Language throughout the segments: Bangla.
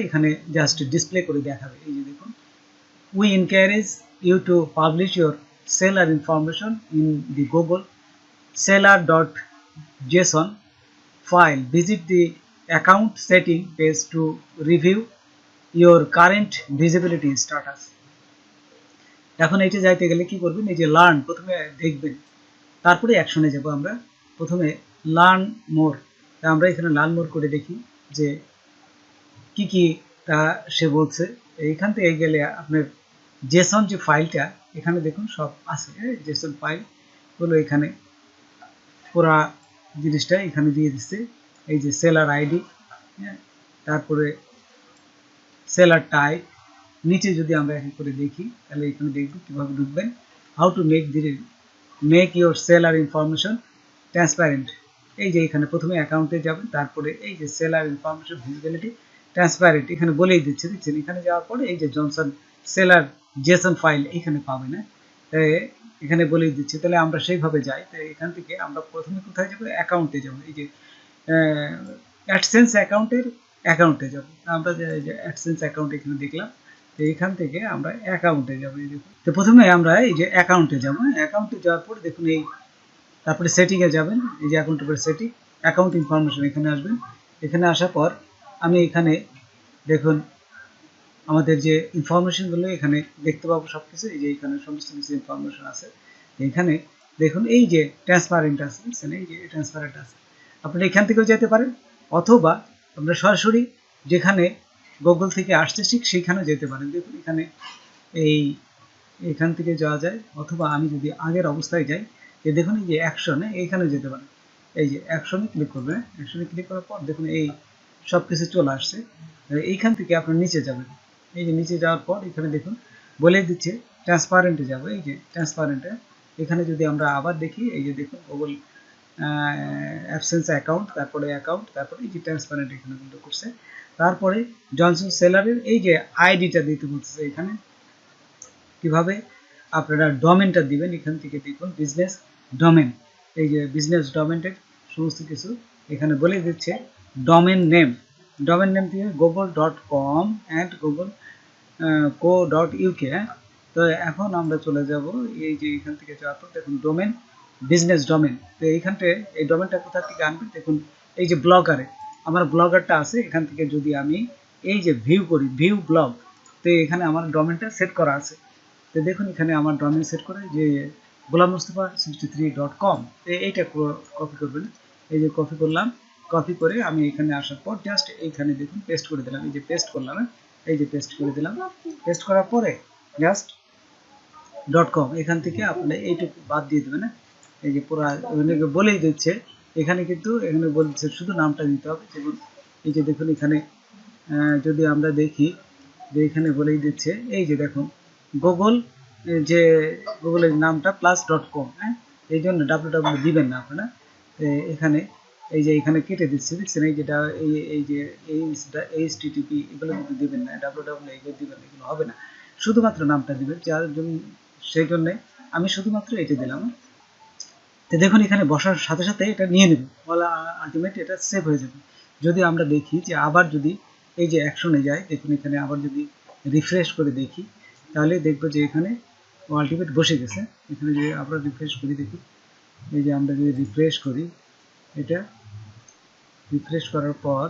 এখানে জাস্ট ডিসপ্লে করে দেখাবে। এই যে দেখুন, we encourage you to publish your seller information in the Google Seller.json File. Visit the account setting page to review your current visibility status. এখন এইটা যাইতে গেলে কি করবেন, এই যে লার্ন প্রথমে দেখবেন, তারপরে অ্যাকশনে যাব আমরা। প্রথমে লার্ন মোর, আমরা এখানে লার্ন মোর করে দেখি যে কি কি তা সে বলছে। এইখান থেকে গেলে আপনার জেসন যে ফাইলটা এখানে দেখুন সব আছে, জেসন ফাইল গুলো এখানে পুরা জিনিসটা এখানে দিয়ে দিচ্ছে। এই যে সেলার আইডি, তারপরে সেলার টাইপ, নিচে যদি আমরা এখন করে দেখি তাহলে এখানে দেখব কিভাবে ঢুকবেন। How to make your seller information transparent. এই যে এখানে প্রথমে অ্যাকাউন্টে যাবেন, তারপরে এই যে সেলার ইনফরমেশন ভিজিবিলিটি ট্রান্সপারেন্ট এখানে বলেই দিচ্ছে, দেখছেন। এখানে যাওয়ার পরে এই যে জনসন সেলার জেসন ফাইল এখানে পাবে না, এখানে বলেই দিচ্ছে। তাহলে আমরা সেইভাবে যাই। তো এখান থেকে আমরা প্রথমে কোথায় যাবো, অ্যাকাউন্টে যাবো। এই যে অ্যাডসেন্স অ্যাকাউন্টে যাবো। আমরা যে অ্যাডসেন্স অ্যাকাউন্ট এখানে দেখলাম, তো এখান থেকে আমরা অ্যাকাউন্টে যাবো। এই দেখুন, তো প্রথমে আমরা এই যে অ্যাকাউন্টে যাবো। অ্যাকাউন্টে যাওয়ার পর দেখুন এই তারপরে সেটিংয়ে যাবেন। এই যে অ্যাকাউন্টের পরে সেটিং, অ্যাকাউন্ট ইনফরমেশন এখানে আসবেন। এখানে আসার পর আমি এখানে দেখুন আমাদের যে ইনফরমেশনগুলো এখানে দেখতে পাবো সব কিছু। এই যে এখানে সমস্ত কিছু ইনফরমেশন আছে। এখানে দেখুন এই যে ট্রান্সপারেন্ট আছে, এই যে ট্রান্সপারেন্ট আছে। আপনারা এখান থেকেও যেতে পারেন, অথবা আমরা সরাসরি যেখানে গুগল থেকে আসছে ঠিক সেইখানে যেতে পারেন। দেখুন এখানে এইখান থেকে যাওয়া যায়, অথবা আমি যদি আগের অবস্থায় যাই, যে দেখুন এই যে অ্যাকশনে এইখানে যেতে পারেন। এই যে অ্যাকশনে ক্লিক করবেন। অ্যাকশনে ক্লিক করার পর দেখুন এই সব কিছু চলে আসছে। এইখান থেকে আপনার নিচে যাবেন। এই যে নিচে যাওয়ার পর এখানে দেখুন বলে দিচ্ছে ট্রান্সপারেন্টে যাবো। এই যে ট্রান্সপারেন্টে এখানে যদি আমরা আবার দেখি, এই যে দেখুন গুগল অ্যাডসেন্স অ্যাকাউন্ট, তারপরে অ্যাকাউন্ট, তারপরে এই যে ট্রান্সপারেন্ট এখানে কিন্তু করছে। তারপরে জনসন সেলারের এই যে আইডিটা দিতে বলছে। এখানে কিভাবে আপনারা ডোমেনটা দিবেন, এখান থেকে দেখুন বিজনেস ডোমেন। এই যে বিজনেস ডোমেনের সমস্ত কিছু এখানে বলে দিচ্ছে। ডোমেন নেম দিয়ে google.com and google.co.uk। তো এখন আমরা চলে যাব এই যে এখান থেকে যাওয়ার পর দেখুন ডোমেন, বিজনেস ডোমেন। তো এইখানটায় এই ডোমেনটা কোথা থেকে আনবেন, দেখুন এই যে ব্লগারে আমার ব্লগারটা আছে। এখান থেকে যদি আমি এই যে ভিউ করি, ভিউ ব্লগ, তো এখানে আমার ডোমেনটা সেট করা আছে। তো দেখুন এখানে আমার ডোমেন সেট করে যে golammustafa63.com। এইটা কপি করবেন। এই যে কপি করলাম, কপি করে আমি এখানে আসার পর জাস্ট এইখানে দেখুন পেস্ট করে দিলাম। এই যে পেস্ট করলাম, এই যে পেস্ট করে দিলাম। পেস্ট করার পরে জাস্ট .com এখান থেকে আপনি এইটুকু বাদ দিয়ে দেবেন। এই যে পুরো বলেই দিচ্ছে এখানে, কিন্তু এখানে বলছে শুধু নামটা দিতে হবে। যেমন এই যে দেখুন এখানে যদি আমরা দেখি যে এখানে বলেই দিচ্ছে, এই যে দেখুন গুগল, যে গুগলের নামটা +.com, এই জন্য www দিবেন না আপনারা। এখানে এই যে এখানে কেটে দিচ্ছে, দেখছেন। এই যেটা এই যে http এগুলো কিন্তু দিবেন না, www এগুলো দিবেন, এগুলো হবে না। শুধুমাত্র নামটা দিবেন, যার জন্য সেই জন্য আমি শুধুমাত্র এটা দিলাম। তো দেখুন এখানে বসার সাথে সাথে এটা নিয়ে নেবে, বলা আলটিমেট এটা সেভ হয়ে যাবে। যদি আমরা দেখি যে আবার যদি এই যে অ্যাকশনে যায়, দেখুন এখানে আবার যদি রিফ্রেশ করে দেখি, তাহলে দেখবো যে এখানে আলটিমেট বসে গেছে। এখানে যে আমরা রিফ্রেশ করি, দেখুন এই যে আমরা যদি রিফ্রেশ করি, এটা রিফ্রেশ করার পর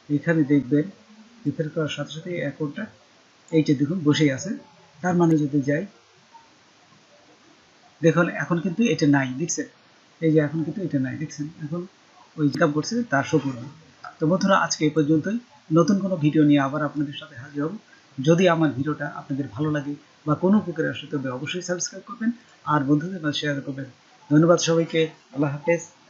এখানে দেখবেন রিফ্রেশ করার সাথে সাথে অ্যাকাউন্টটা এইটা দেখুন বসেই আছে। তার মানে যদি যাই, দেখুন এখন কিন্তু এটা নাই, দেখছেন। এই যে এখন কিন্তু এটা নাই, দেখছেন। এখন ওই কাজ করছে তার শো করবে। তো বন্ধুরা, আজকে এই পর্যন্তই। নতুন কোনো ভিডিও নিয়ে আবার আপনাদের সাথে হাজির হব। যদি আমার ভিডিওটা আপনাদের ভালো লাগে বা কোনো উপকারে আসে, তবে অবশ্যই সাবস্ক্রাইব করবেন আর বন্ধুদের মাঝে শেয়ার করবেন। ধন্যবাদ সবাইকে। আল্লাহ হাফেজ।